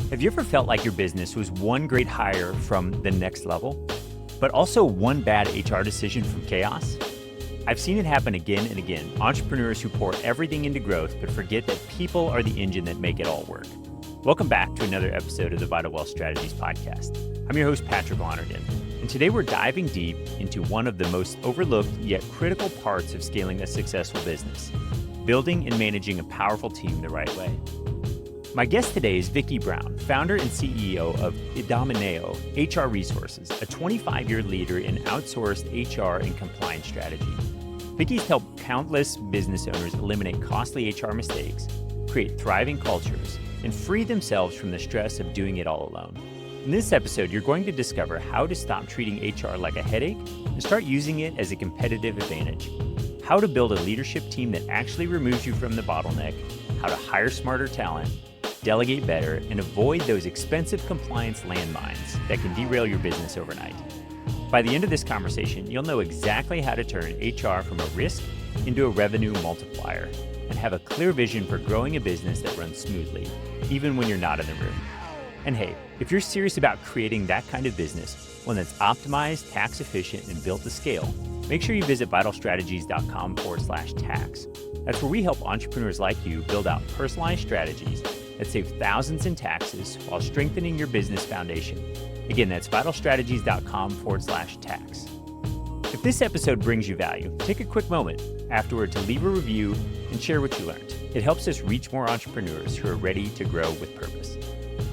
Have you ever felt like your business was one great hire from the next level, but also one bad HR decision from chaos? I've seen it happen again and again. Entrepreneurs who pour everything into growth, but forget that people are the engine that make it all work. Welcome back to another episode of the Vital Wealth Strategies podcast. I'm your host, Patrick Lonergan, and today we're diving deep into one of the most overlooked yet critical parts of scaling a successful business, building and managing a powerful team the right way. My guest today is Vicky Brown, founder and CEO of Idomeneo HR Resources, a 25-year leader in outsourced HR and compliance strategy. Vicky's helped countless business owners eliminate costly HR mistakes, create thriving cultures, and free themselves from the stress of doing it all alone. In this episode, you're going to discover how to stop treating HR like a headache and start using it as a competitive advantage, how to build a leadership team that actually removes you from the bottleneck, how to hire smarter talent, delegate better, and avoid those expensive compliance landmines that can derail your business overnight. By the end of this conversation, you'll know exactly how to turn HR from a risk into a revenue multiplier and have a clear vision for growing a business that runs smoothly, even when you're not in the room. And hey, if you're serious about creating that kind of business, one that's optimized, tax efficient, and built to scale, make sure you visit vitalstrategies.com/tax. That's where we help entrepreneurs like you build out personalized strategies that save thousands in taxes while strengthening your business foundation. Again, that's vitalstrategies.com/tax. If this episode brings you value, take a quick moment afterward to leave a review and share what you learned. It helps us reach more entrepreneurs who are ready to grow with purpose.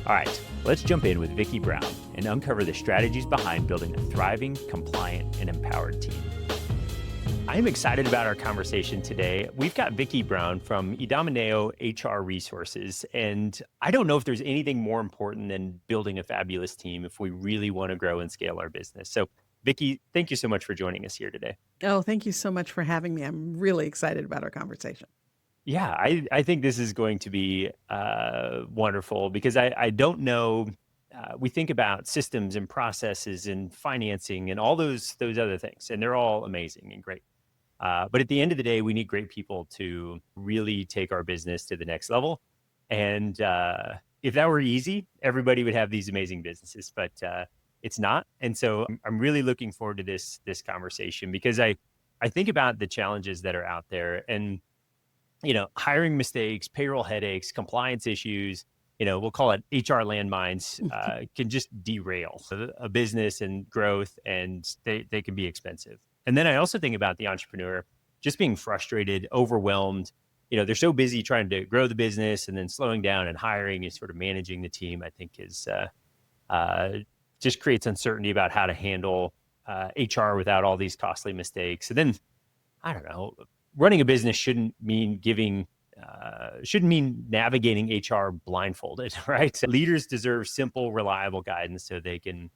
All right, let's jump in with Vicky Brown and uncover the strategies behind building a thriving, compliant, and empowered team. I'm excited about our conversation today. We've got Vicky Brown from Idomeneo HR Resources, and I don't know if there's anything more important than building a fabulous team if we really want to grow and scale our business. So, Vicky, thank you so much for joining us here today. Oh, thank you so much for having me. I'm really excited about our conversation. Yeah, I think this is going to be wonderful because I don't know. We think about systems and processes and financing and all those other things, and they're all amazing and great. But at the end of the day, we need great people to really take our business to the next level. And if that were easy, everybody would have these amazing businesses, but it's not. And so I'm really looking forward to this conversation because I think about the challenges that are out there and, hiring mistakes, payroll headaches, compliance issues, we'll call it HR landmines, can just derail a business and growth, and they can be expensive. And then I also think about the entrepreneur just being frustrated, overwhelmed. They're so busy trying to grow the business and then slowing down and hiring and sort of managing the team, I think is just creates uncertainty about how to handle HR without all these costly mistakes. And then, I don't know, running a business shouldn't mean navigating HR blindfolded, right? Leaders deserve simple, reliable guidance so they can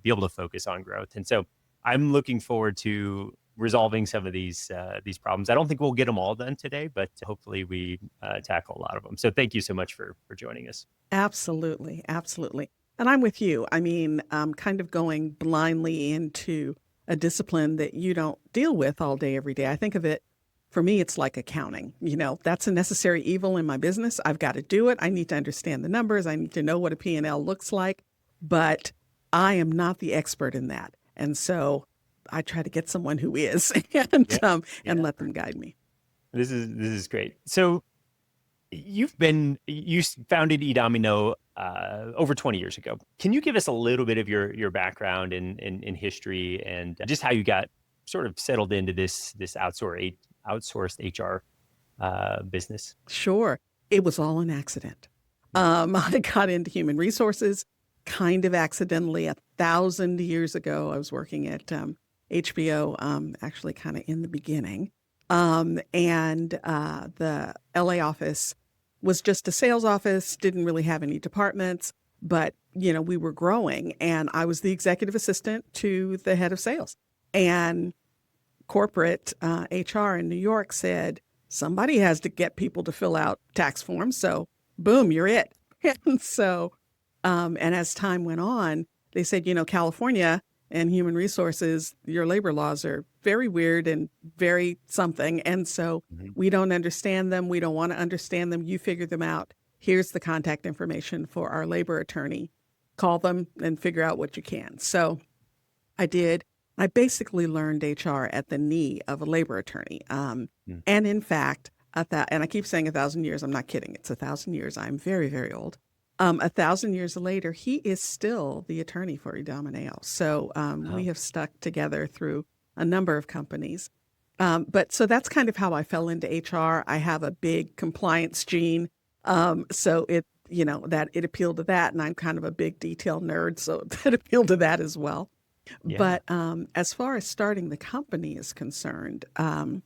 be able to focus on growth. And so I'm looking forward to resolving some of these problems. I don't think we'll get them all done today, but hopefully we tackle a lot of them. So thank you so much for joining us. Absolutely. Absolutely. And I'm with you. I mean, kind of going blindly into a discipline that you don't deal with all day, every day. I think of it, for me, it's like accounting. That's a necessary evil in my business. I've got to do it. I need to understand the numbers. I need to know what a P&L looks like, but I am not the expert in that. And so I try to get someone who is and let them guide me. This is great. So you founded Idomeneo over 20 years ago. Can you give us a little bit of your background in history and just how you got sort of settled into this outsourced HR business? Sure. It was all an accident. I got into human resources kind of accidentally 1,000 years ago. I was working at HBO, actually kind of in the beginning. And the LA office was just a sales office, didn't really have any departments, but, we were growing. And I was the executive assistant to the head of sales. And corporate HR in New York said, somebody has to get people to fill out tax forms. So boom, you're it. And so, and as time went on, they said, California and human resources, your labor laws are very weird and very something. And so we don't understand them. We don't want to understand them. You figure them out. here's the contact information for our labor attorney. Call them and figure out what you can. So I did. I basically learned HR at the knee of a labor attorney. And in fact, and I keep saying 1,000 years, I'm not kidding. It's 1,000 years. I'm very, very old. 1,000 years later, he is still the attorney for Idomeneo. So we have stuck together through a number of companies. But so that's kind of how I fell into HR. I have a big compliance gene. So that it appealed to that. And I'm kind of a big detail nerd. So that appealed to that as well. Yeah. But as far as starting the company is concerned, and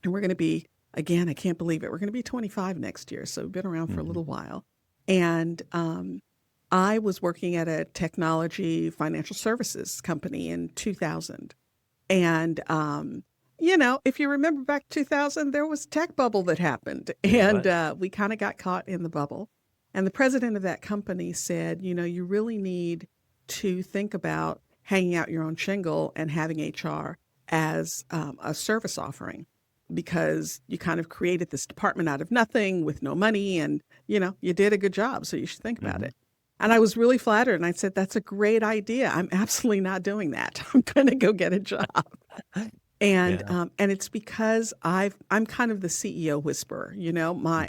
we're going to be, again, I can't believe it, we're going to be 25 next year. So we've been around for a little while. And I was working at a technology financial services company in 2000. And, if you remember back 2000, there was a tech bubble that happened. And we kind of got caught in the bubble. And the president of that company said, you really need to think about hanging out your own shingle and having HR as a service offering, because you kind of created this department out of nothing with no money, and you did a good job, so you should think about it. And I was really flattered, and I said, that's a great idea. I'm absolutely not doing that. I'm going to go get a job. And it's because I'm kind of the CEO whisperer.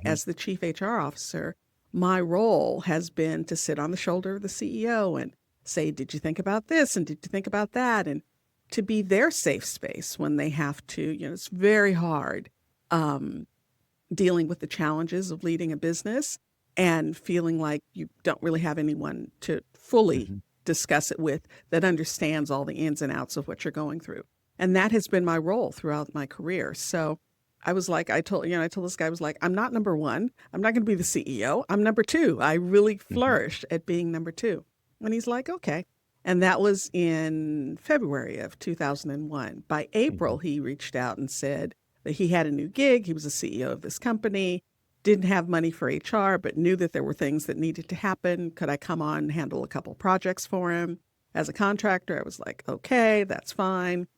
As the chief HR officer, my role has been to sit on the shoulder of the CEO and say, did you think about this? And did you think about that? And to be their safe space when they have to. It's very hard dealing with the challenges of leading a business and feeling like you don't really have anyone to fully discuss it with that understands all the ins and outs of what you're going through. And that has been my role throughout my career. So I was like, I told this guy, I was like, I'm not number one. I'm not going to be the CEO. I'm number two. I really flourished at being number two. And he's like, okay. And that was in February of 2001. By April, he reached out and said that he had a new gig. He was the CEO of this company, didn't have money for HR, but knew that there were things that needed to happen. Could I come on and handle a couple projects for him as a contractor? I was like, okay, that's fine.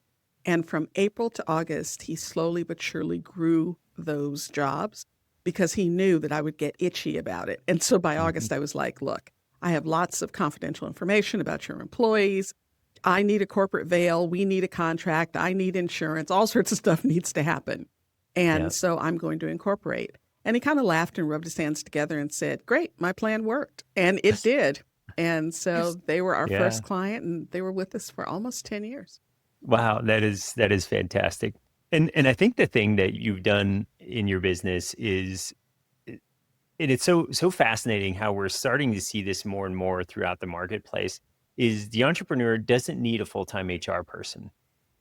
And from April to August, he slowly but surely grew those jobs because he knew that I would get itchy about it. And so by August, I was like, look, I have lots of confidential information about your employees. I need a corporate veil. We need a contract. I need insurance. All sorts of stuff needs to happen. And so I'm going to incorporate. And he kind of laughed and rubbed his hands together and said, great, my plan worked. And it did. And so they were our first client, and they were with us for almost 10 years. Wow, that is fantastic. And I think the thing that you've done in your business is, it's so fascinating how we're starting to see this more and more throughout the marketplace, is the entrepreneur doesn't need a full-time HR person.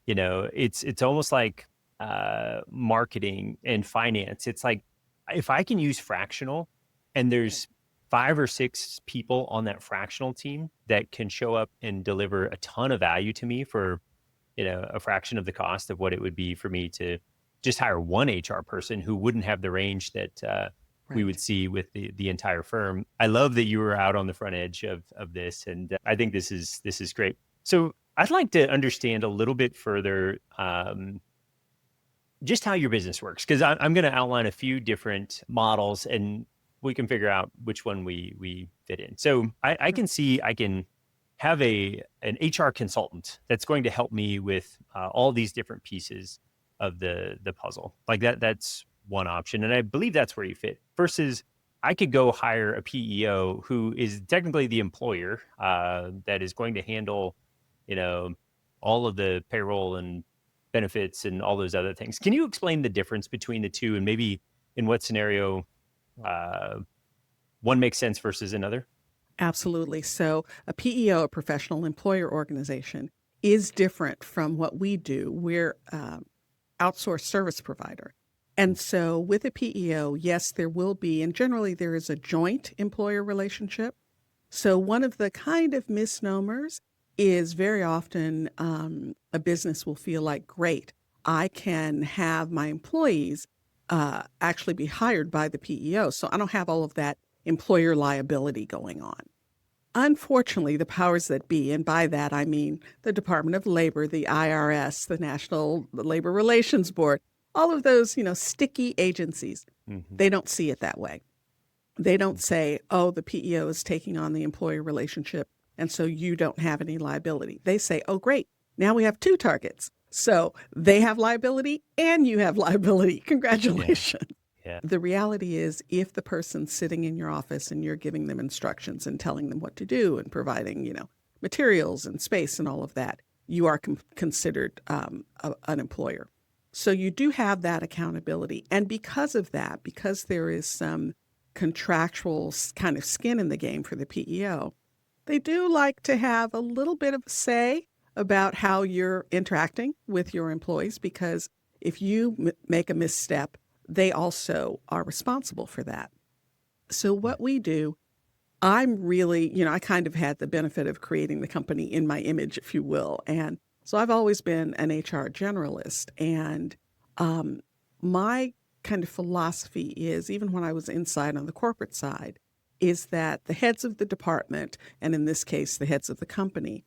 It's almost like marketing and finance. It's like, if I can use fractional and there's 5 or 6 people on that fractional team that can show up and deliver a ton of value to me for, a fraction of the cost of what it would be for me to just hire one HR person who wouldn't have the range that we would see with the entire firm. I love that you were out on the front edge of this. And I think this is great. So I'd like to understand a little bit further just how your business works, because I'm going to outline a few different models and we can figure out which one we fit in. So I can see I can have an HR consultant that's going to help me with all these different pieces of the puzzle. Like that's one option. And I believe that's where you fit. Versus I could go hire a PEO who is technically the employer that is going to handle, all of the payroll and benefits and all those other things. Can you explain the difference between the two and maybe in what scenario one makes sense versus another? Absolutely. So a PEO, a professional employer organization, is different from what we do. We're outsourced service provider. And so with a PEO, yes, there will be, and generally there is a joint employer relationship. So one of the kind of misnomers is very often a business will feel like, great, I can have my employees actually be hired by the PEO. So I don't have all of that employer liability going on. Unfortunately, the powers that be, and by that I mean the Department of Labor, the IRS, the National Labor Relations Board, all of those, sticky agencies, they don't see it that way. They don't say, oh, the PEO is taking on the employee relationship, and so you don't have any liability. They say, oh, great, now we have two targets. So they have liability and you have liability. Yeah. Congratulations. Yeah. The reality is, if the person's sitting in your office and you're giving them instructions and telling them what to do and providing, materials and space and all of that, you are considered an employer. So you do have that accountability. And because of that, because there is some contractual kind of skin in the game for the PEO, they do like to have a little bit of a say about how you're interacting with your employees, because if you make a misstep, they also are responsible for that. So what we do, I'm really, I kind of had the benefit of creating the company in my image, if you will. And so I've always been an HR generalist. And my kind of philosophy is, even when I was inside on the corporate side, is that the heads of the department, and in this case, the heads of the company,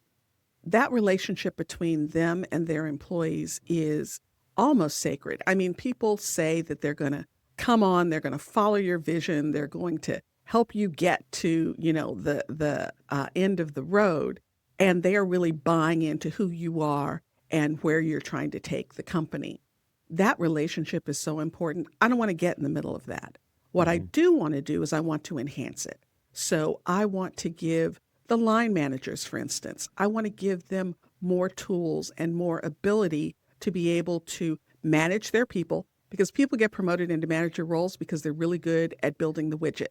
that relationship between them and their employees is almost sacred. I mean, people say that they're going to come on, they're going to follow your vision, they're going to help you get to, the end of the road, and they are really buying into who you are and where you're trying to take the company. That relationship is so important. I don't want to get in the middle of that. What I do want to do is I want to enhance it. So I want to give the line managers, for instance, I want to give them more tools and more ability to be able to manage their people, because people get promoted into manager roles because they're really good at building the widget.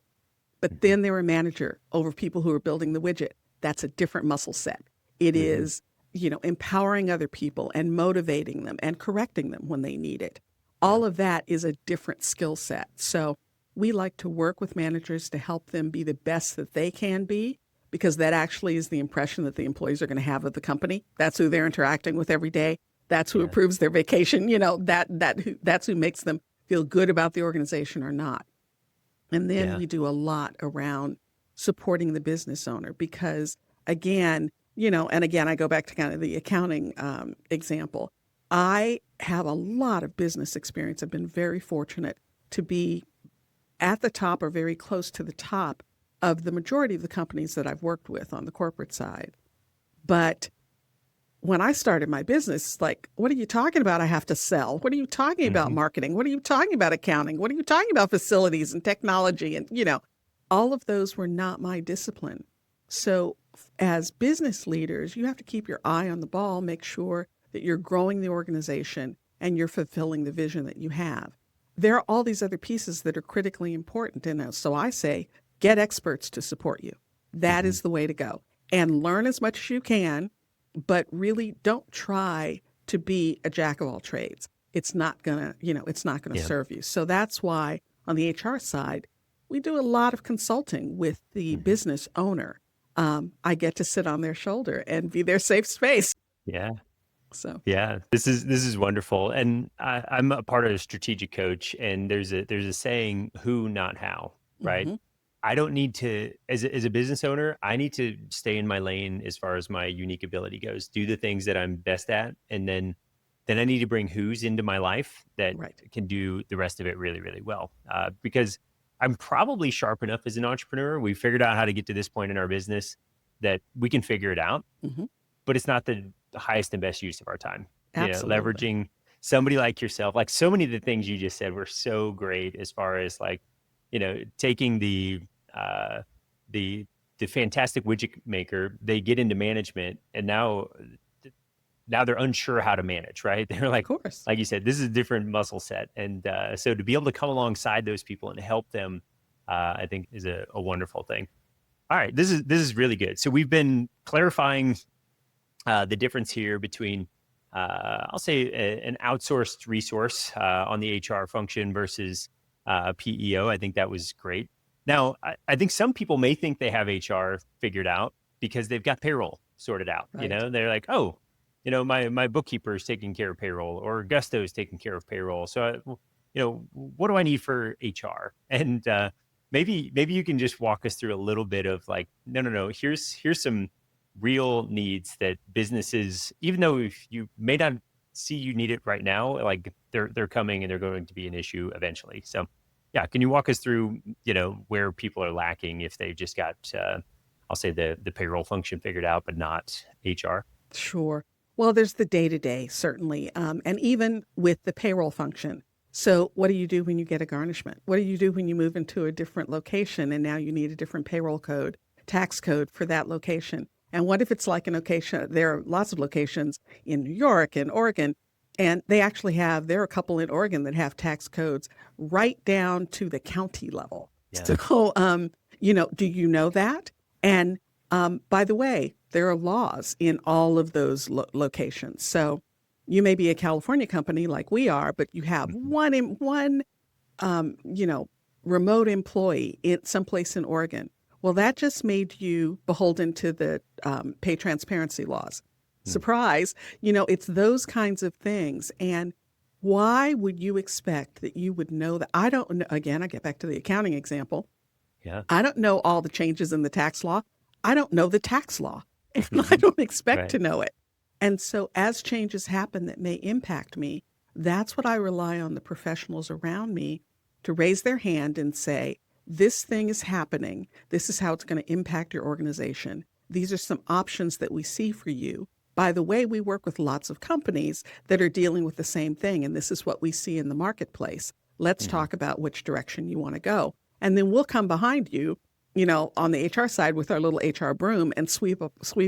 But then they're a manager over people who are building the widget. That's a different muscle set. It is, empowering other people and motivating them and correcting them when they need it. All of that is a different skill set. So we like to work with managers to help them be the best that they can be, because that actually is the impression that the employees are going to have of the company. That's who they're interacting with every day. That's who approves their vacation. That's who makes them feel good about the organization or not. And then we do a lot around supporting the business owner, because again, I go back to kind of the accounting example. I have a lot of business experience. I've been very fortunate to be at the top or very close to the top of the majority of the companies that I've worked with on the corporate side. But when I started my business, it's like, what are you talking about? I have to sell. What are you talking about? Marketing? What are you talking about? Accounting? What are you talking about? Facilities and technology? And, all of those were not my discipline. So as business leaders, you have to keep your eye on the ball, make sure that you're growing the organization and you're fulfilling the vision that you have. There are all these other pieces that are critically important. And so I say, get experts to support you. That is the way to go. And learn as much as you can, but really don't try to be a jack of all trades. It's not gonna, serve you. So that's why on the HR side, we do a lot of consulting with the business owner. I get to sit on their shoulder and be their safe space. Yeah. So Yeah, this is wonderful, and I'm a part of a strategic coach, and there's a saying, "Who, not how," right? I don't need to, as a business owner, I need to stay in my lane as far as my unique ability goes, do the things that I'm best at, and then I need to bring who's into my life that right. can do the rest of it really, really well. Because I'm probably sharp enough as an entrepreneur. We figured out how to get to this point in our business that we can figure it out, but it's not the highest and best use of our time. Absolutely. Leveraging somebody like yourself, like so many of the things you just said were so great, as far as like, taking the fantastic widget maker, they get into management, and now they're unsure how to manage, right? They're Of course. like you said, this is a different muscle set. And so to be able to come alongside those people and help them, I think is a wonderful thing. All right. This is really good. So we've been clarifying the difference here between, I'll say, an outsourced resource on the HR function versus PEO. I think that was great. Now, I think some people may think they have HR figured out because they've got payroll sorted out. Right. They're like, oh, my bookkeeper is taking care of payroll, or Gusto is taking care of payroll. So, what do I need for HR? And maybe you can just walk us through a little bit of like, no. Here's some real needs that businesses, even though if you may not see you need it right now, like they're coming and they're going to be an issue eventually. So Yeah. Can you walk us through, where people are lacking if they've just got, I'll say the payroll function figured out, but not HR? Sure. Well, there's the day to day, certainly. And even with the payroll function. So, what do you do when you get a garnishment? What do you do when you move into a different location and now you need a different payroll code, tax code for that location? And what if it's like an location? There are lots of locations in New York and Oregon, and there are a couple in Oregon that have tax codes right down to the county level. Yeah. So, do you know that? And by the way, there are laws in all of those locations. So you may be a California company like we are, but you have Mhm. one um, you know, remote employee in someplace in Oregon. Well, that just made you beholden to the pay transparency laws. Mm. Surprise, it's those kinds of things. And why would you expect that you would know that? I don't know. Again, I get back to the accounting example. Yeah. I don't know all the changes in the tax law. I don't know the tax law, and I Hmm. don't expect Right. to know it. And so, as changes happen that may impact me, that's what I rely on the professionals around me to raise their hand and say, this thing is happening. This is how it's going to impact your organization. These are some options that we see for you. By the way, we work with lots of companies that are dealing with the same thing, and this is what we see in the marketplace. Let's Hmm. talk about which direction you want to go. And then we'll come behind you, on the HR side with our little HR broom and sweep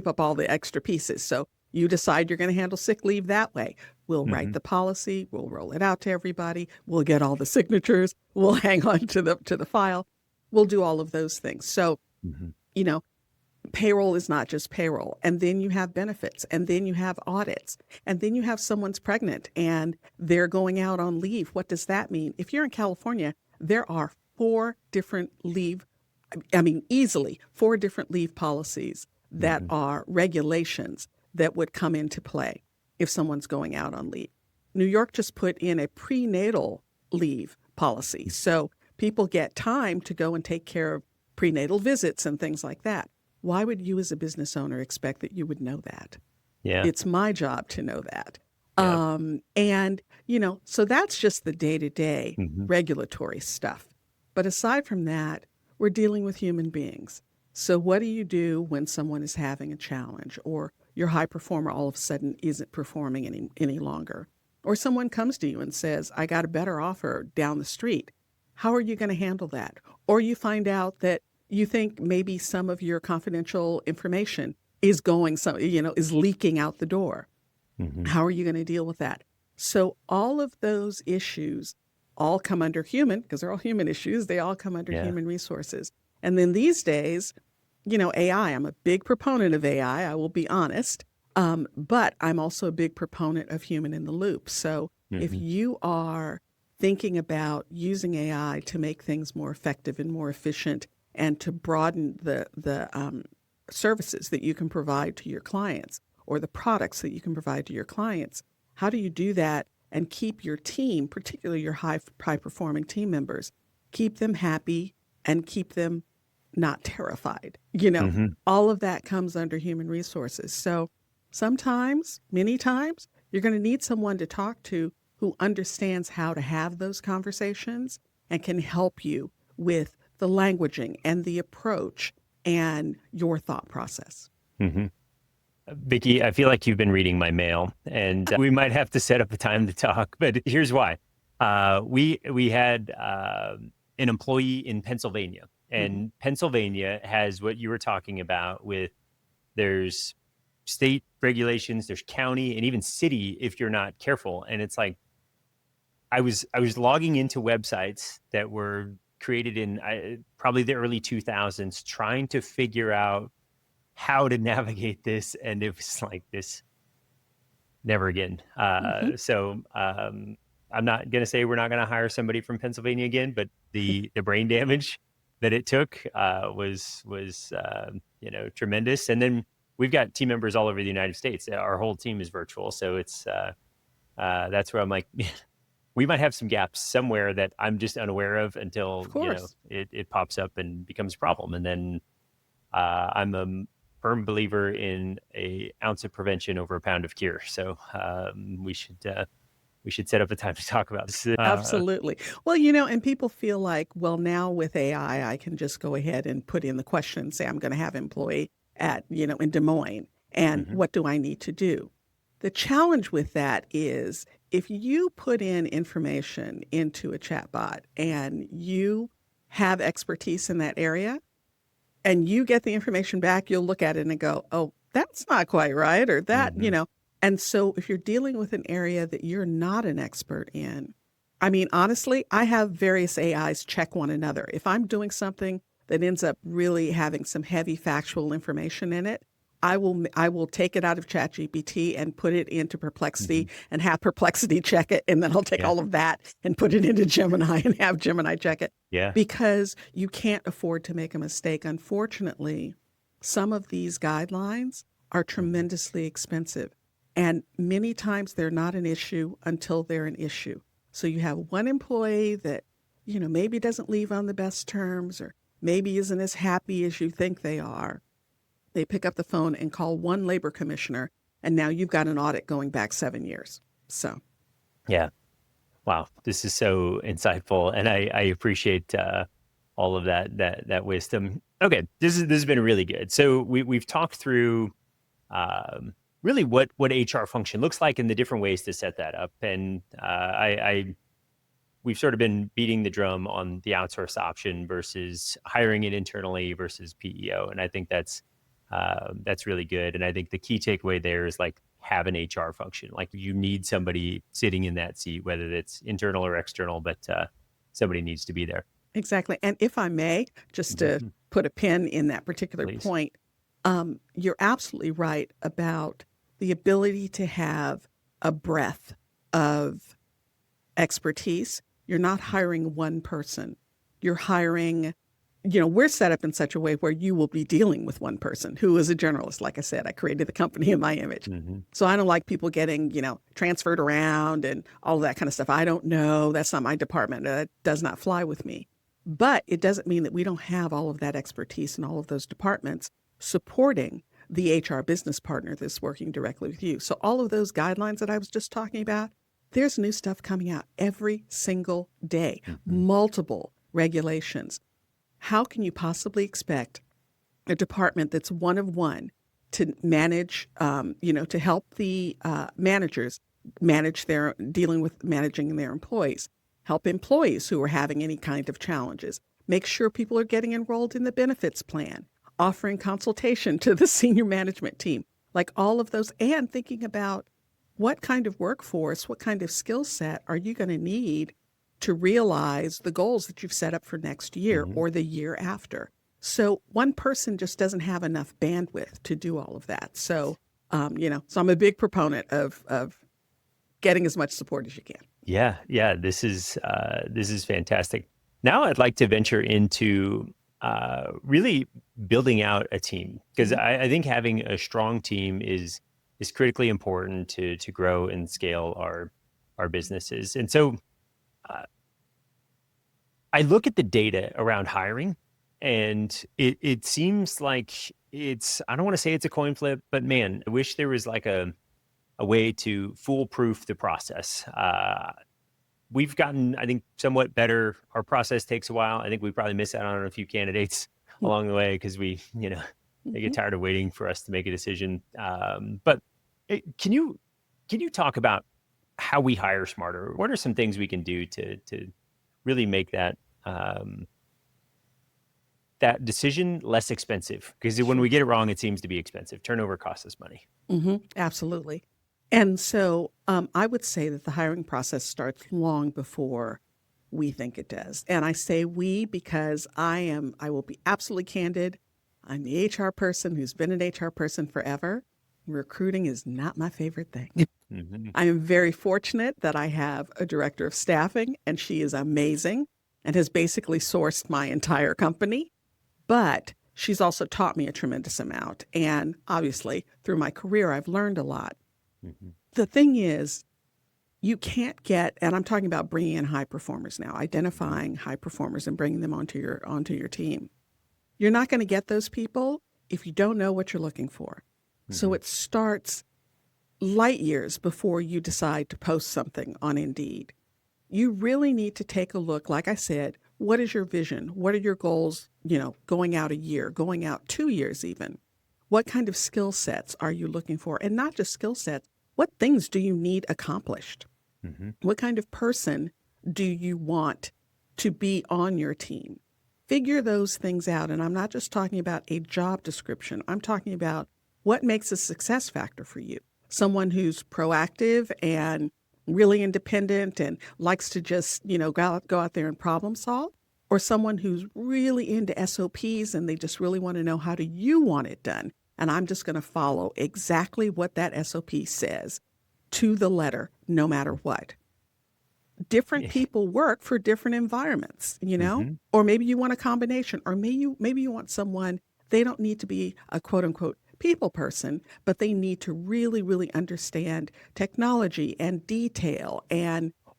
up all the extra pieces. So you decide you're going to handle sick leave that way. We'll write Hmm. the policy, we'll roll it out to everybody, we'll get all the signatures, we'll hang on to the file. We'll do all of those things. So, Hmm. you know, payroll is not just payroll. And then you have benefits, and then you have audits, and then you have someone's pregnant and they're going out on leave. What does that mean? If you're in California, there are four different leave, easily four different leave policies that Hmm. are regulations that would come into play if someone's going out on leave. New York just put in a prenatal leave policy. So people get time to go and take care of prenatal visits and things like that. Why would you as a business owner expect that you would know that? Yeah. It's my job to know that. Yeah. So that's just the day to day Hmm. regulatory stuff. But aside from that, we're dealing with human beings. So what do you do when someone is having a challenge, or your high performer all of a sudden isn't performing any longer? Or someone comes to you and says, I got a better offer down the street. How are you going to handle that? Or you find out that you think maybe some of your confidential information is leaking out the door. Hmm. How are you going to deal with that? So all of those issues all come under human, because they're all human issues. They all come under Yeah. human resources. And then these days, AI, I'm a big proponent of AI, I will be honest. But I'm also a big proponent of human in the loop. So if Hmm. you are thinking about using AI to make things more effective and more efficient and to broaden the services that you can provide to your clients or the products that you can provide to your clients, how do you do that and keep your team, particularly your high performing team members, keep them happy and keep them not terrified? Hmm. All of that comes under human resources. So sometimes, many times, you're going to need someone to talk to who understands how to have those conversations and can help you with the languaging and the approach and your thought process. Hmm. Vicky, I feel like you've been reading my mail, and we might have to set up a time to talk. But here's why: we had an employee in Pennsylvania, Mhm. and Pennsylvania has what you were talking about. With there's state regulations, there's county, and even city if you're not careful. And it's like I was logging into websites that were created in probably the early 2000s, trying to figure out how to navigate this, and it was like this never again. Mhm. I'm not gonna say we're not gonna hire somebody from Pennsylvania again, but the brain damage that it took was tremendous. And then we've got team members all over the United States. Our whole team is virtual, so it's that's where I'm like, we might have some gaps somewhere that I'm just unaware of Of until course. it pops up and becomes a problem, and then I'm a firm believer in a ounce of prevention over a pound of cure. So we should we should set up a time to talk about this. Absolutely. Well, and people feel like, well, now with AI, I can just go ahead and put in the question and say, I'm going to have employee at, in Des Moines. And what do I need to do? The challenge with that is if you put in information into a chatbot and you have expertise in that area and you get the information back, you'll look at it and go, oh, that's not quite right, or that, And so if you're dealing with an area that you're not an expert in, I mean, honestly, I have various AIs check one another. If I'm doing something that ends up really having some heavy factual information in it, I will take it out of ChatGPT and put it into Perplexity and have Perplexity check it. And then I'll take all of that and put it into Gemini and have Gemini check it. Yeah. Because you can't afford to make a mistake. Unfortunately, some of these guidelines are tremendously expensive. And many times they're not an issue until they're an issue. So you have one employee that, maybe doesn't leave on the best terms or maybe isn't as happy as you think they are. They pick up the phone and call one labor commissioner, and now you've got an audit going back 7 years. So, yeah. Wow. This is so insightful. And I appreciate all of that wisdom. Okay. This has been really good. So we've talked through really what HR function looks like and the different ways to set that up. And we've sort of been beating the drum on the outsourced option versus hiring it internally versus PEO. And I think that's really good. And I think the key takeaway there is like have an HR function. Like you need somebody sitting in that seat, whether it's internal or external, but somebody needs to be there. Exactly. And if I may, just to put a pin in that particular point, you're absolutely right about the ability to have a breadth of expertise. You're not hiring one person. You're hiring, we're set up in such a way where you will be dealing with one person who is a generalist. Like I said, I created the company in my image. So I don't like people getting, transferred around and all of that kind of stuff. I don't know. That's not my department. That does not fly with me. But it doesn't mean that we don't have all of that expertise in all of those departments supporting the HR business partner that's working directly with you. So all of those guidelines that I was just talking about, there's new stuff coming out every single day, multiple regulations. How can you possibly expect a department that's one of one to manage, to help the managers manage managing their employees, help employees who are having any kind of challenges, make sure people are getting enrolled in the benefits plan, offering consultation to the senior management team, like all of those, and thinking about what kind of workforce, what kind of skill set are you going to need to realize the goals that you've set up for next year or the year after. So one person just doesn't have enough bandwidth to do all of that. So, so I'm a big proponent of getting as much support as you can. Yeah. This is fantastic. Now I'd like to venture into really building out a team, because I think having a strong team is critically important to grow and scale our businesses. And so I look at the data around hiring, and it seems like I don't want to say it's a coin flip, but man, I wish there was like a way to foolproof the process. We've gotten, I think, somewhat better. Our process takes a while. I think we probably miss out on a few candidates along the way because they get tired of waiting for us to make a decision. But can you talk about how we hire smarter? What are some things we can do to really make that decision less expensive? Because when we get it wrong, it seems to be expensive. Turnover costs us money. Absolutely. And so I would say that the hiring process starts long before we think it does. And I say we because I will be absolutely candid. I'm the HR person who's been an HR person forever. Recruiting is not my favorite thing. I am very fortunate that I have a director of staffing, and she is amazing and has basically sourced my entire company. But she's also taught me a tremendous amount. And obviously, through my career, I've learned a lot. The thing is, you can't get, and I'm talking about bringing in high performers now, identifying high performers and bringing them onto your team. You're not going to get those people if you don't know what you're looking for. So it starts light years before you decide to post something on Indeed. You really need to take a look, like I said, what is your vision? What are your goals, going out a year, going out 2 years even? What kind of skill sets are you looking for? And not just skill sets, what things do you need accomplished? Mm-hmm. What kind of person do you want to be on your team? Figure those things out. And I'm not just talking about a job description. I'm talking about what makes a success factor for you. Someone who's proactive and really independent and likes to just, go out there and problem solve, or someone who's really into SOPs and they just really want to know how do you want it done. And I'm just going to follow exactly what that SOP says to the letter, no matter what. Different people work for different environments, Mm-hmm. or maybe you want a combination, or maybe you want someone, they don't need to be a quote unquote people person, but they need to really, really understand technology and detail,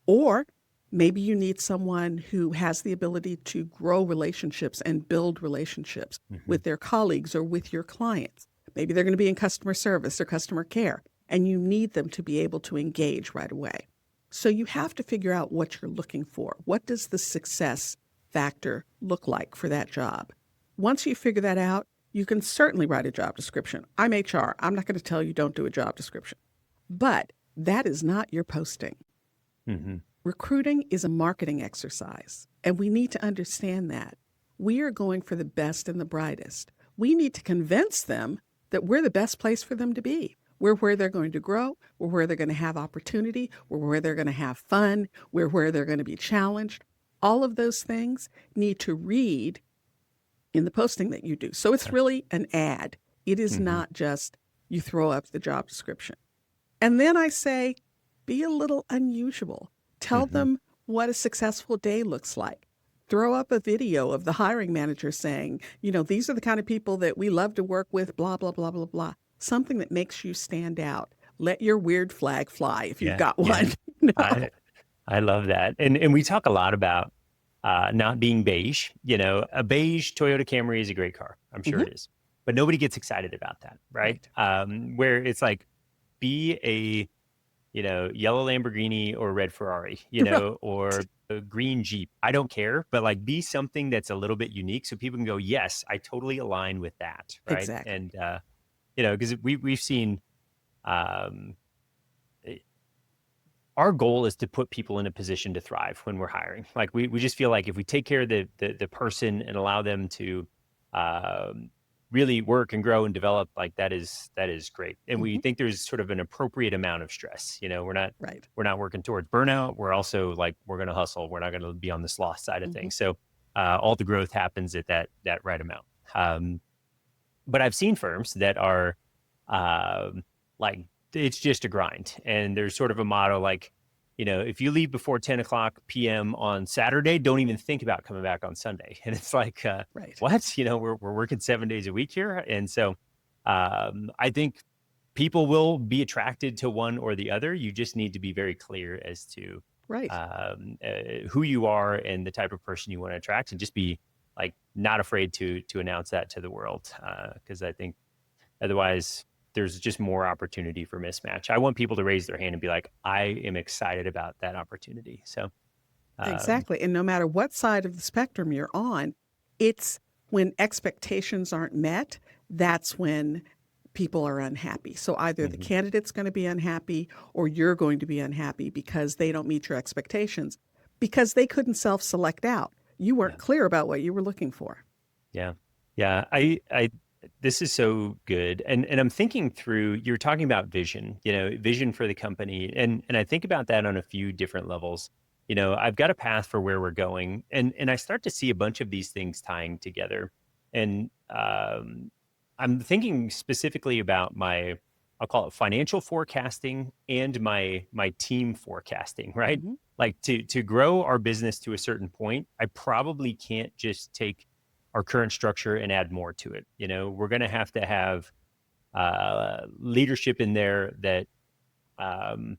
or maybe you need someone who has the ability to grow relationships and build relationships Mm-hmm. with their colleagues or with your clients. Maybe they're going to be in customer service or customer care, and you need them to be able to engage right away. So you have to figure out what you're looking for. What does the success factor look like for that job? Once you figure that out, you can certainly write a job description. I'm HR. I'm not going to tell you don't do a job description. But that is not your posting. Mm-hmm. Recruiting is a marketing exercise, and we need to understand that. We are going for the best and the brightest. We need to convince them that we're the best place for them to be. We're where they're going to grow. We're where they're going to have opportunity. We're where they're going to have fun. We're where they're going to be challenged. All of those things need to read in the posting that you do. So it's really an ad. It is Mm-hmm. not just you throw up the job description. And then I say, be a little unusual. Tell Mm-hmm. them what a successful day looks like. Throw up a video of the hiring manager saying, these are the kind of people that we love to work with, blah, blah, blah, blah, blah. Something that makes you stand out. Let your weird flag fly if you've got Yeah. one. I love that. And we talk a lot about not being beige. A beige Toyota Camry is a great car. I'm sure Mhm. it is. But nobody gets excited about that, right? Where it's like, be a, yellow Lamborghini or red Ferrari, Right. or a green Jeep. I don't care, but like be something that's a little bit unique so people can go, yes, I totally align with that, right? Exactly. And, because we've seen, um, our goal is to put people in a position to thrive when we're hiring. Like we just feel like if we take care of the person and allow them to really work and grow and develop, like that is great. And we Mhm. think there's sort of an appropriate amount of stress. Right. We're not working towards burnout. We're also like we're going to hustle. We're not going to be on the sloth side of Mhm. things. So all the growth happens at that right amount. But I've seen firms that are like it's just a grind, and there's sort of a motto like, if you leave before 10 o'clock p.m. on Saturday, don't even think about coming back on Sunday. And it's like, Right. what? We're working 7 days a week here, and so I think people will be attracted to one or the other. You just need to be very clear as to Right. who you are and the type of person you want to attract, and just be like not afraid to announce that to the world, because I think otherwise there's just more opportunity for mismatch. I want people to raise their hand and be like, I am excited about that opportunity. So Exactly. And no matter what side of the spectrum you're on, it's when expectations aren't met, that's when people are unhappy. So either the mhm, candidate's going to be unhappy or you're going to be unhappy because they don't meet your expectations because they couldn't self-select out. You weren't yeah, clear about what you were looking for. yeah, yeah. This is so good. And I'm thinking through, you're talking about vision, vision for the company. And I think about that on a few different levels. I've got a path for where we're going, and I start to see a bunch of these things tying together. And I'm thinking specifically about I'll call it financial forecasting and my team forecasting, right? Mhm. Like to grow our business to a certain point, I probably can't just take our current structure and add more to it. We're going to have leadership in there that um,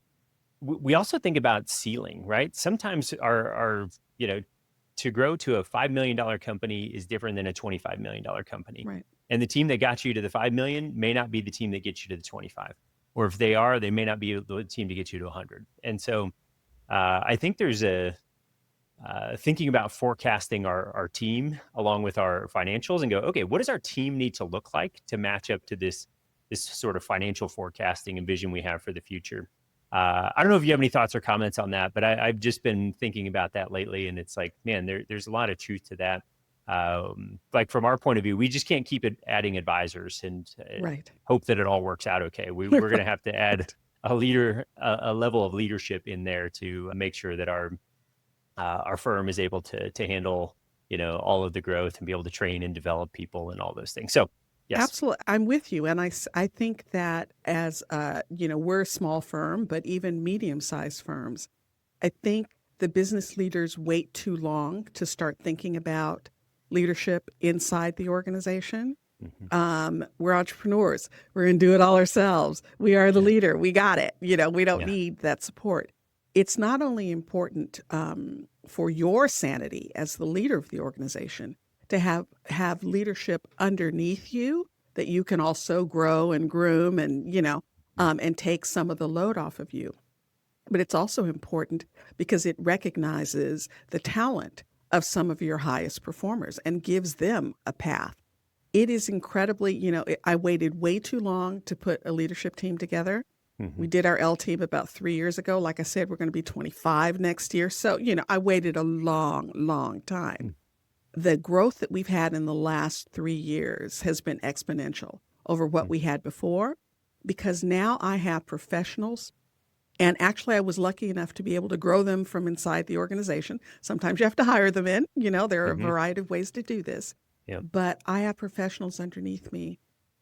we also think about ceiling, right? Sometimes our to grow to a $5 million company is different than a $25 million company. Right. And the team that got you to the 5 million may not be the team that gets you to the 25. or if they are, they may not be the team to get you to 100. And so I think there's thinking about forecasting our team along with our financials and go, okay, what does our team need to look like to match up to this sort of financial forecasting and vision we have for the future? I don't know if you have any thoughts or comments on that, but I've just been thinking about that lately, and it's like, man, there's a lot of truth to that. Like from our point of view, we just can't keep adding advisors and Right. hope that it all works out okay. We're going to have to add a level of leadership in there to make sure that our firm is able to handle, all of the growth and be able to train and develop people and all those things. So yes. Absolutely. I'm with you. And I think that as, we're a small firm, but even medium-sized firms, I think the business leaders wait too long to start thinking about leadership inside the organization. We're entrepreneurs. We're going to do it all ourselves. We are the leader. We got it. We don't need that support. It's not only important for your sanity as the leader of the organization to have leadership underneath you that you can also grow and groom and take some of the load off of you. But it's also important because it recognizes the talent of some of your highest performers and gives them a path. It is incredibly, I waited way too long to put a leadership team together. We did our L team about 3 years ago. Like I said, we're going to be 25 next year. So, I waited a long, long time. The growth that we've had in the last 3 years has been exponential over what we had before, because now I have professionals. And actually, I was lucky enough to be able to grow them from inside the organization. Sometimes you have to hire them in. There are a variety of ways to do this. Yep. But I have professionals underneath me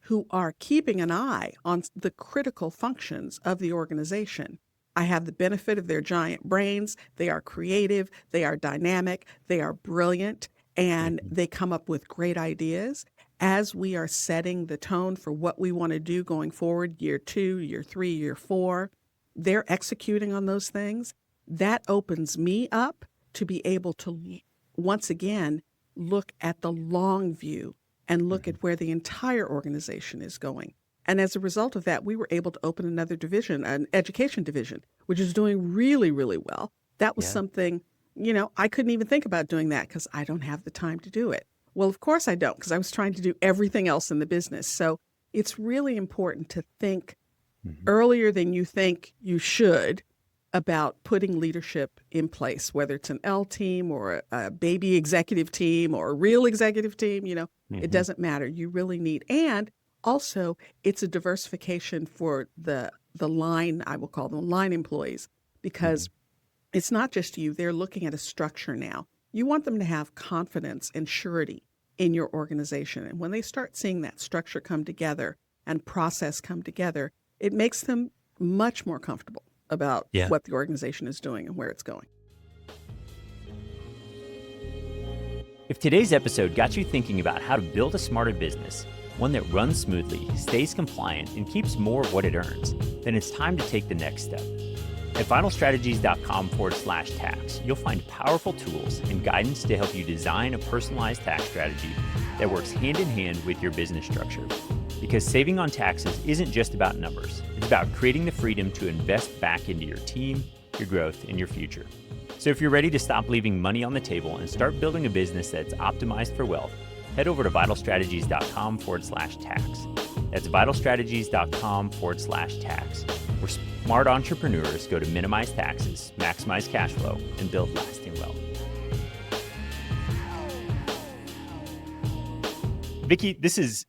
who are keeping an eye on the critical functions of the organization. I have the benefit of their giant brains. They are creative. They are dynamic. They are brilliant. And they come up with great ideas. As we are setting the tone for what we want to do going forward, year 2, year 3, year 4, they're executing on those things. That opens me up to be able to, once again, look at the long view and look at where the entire organization is going. And as a result of that, we were able to open another division, an education division, which is doing really, really well. That was something, I couldn't even think about doing that because I don't have the time to do it. Well, of course I don't, because I was trying to do everything else in the business. So it's really important to think earlier than you think you should about putting leadership in place, whether it's an L team or a baby executive team or a real executive team, it doesn't matter. You really need, and also it's a diversification for the line, I will call them line employees, because it's not just you. They're looking at a structure now. You want them to have confidence and surety in your organization. And when they start seeing that structure come together and process come together, it makes them much more comfortable about what the organization is doing and where it's going. If today's episode got you thinking about how to build a smarter business, one that runs smoothly, stays compliant, and keeps more of what it earns, then it's time to take the next step. At vitalstrategies.com/tax, you'll find powerful tools and guidance to help you design a personalized tax strategy that works hand in hand with your business structure. Because saving on taxes isn't just about numbers. It's about creating the freedom to invest back into your team, your growth, and your future. So if you're ready to stop leaving money on the table and start building a business that's optimized for wealth, head over to vitalstrategies.com/tax. That's vitalstrategies.com/tax, where smart entrepreneurs go to minimize taxes, maximize cash flow, and build lasting wealth. Vicki, this is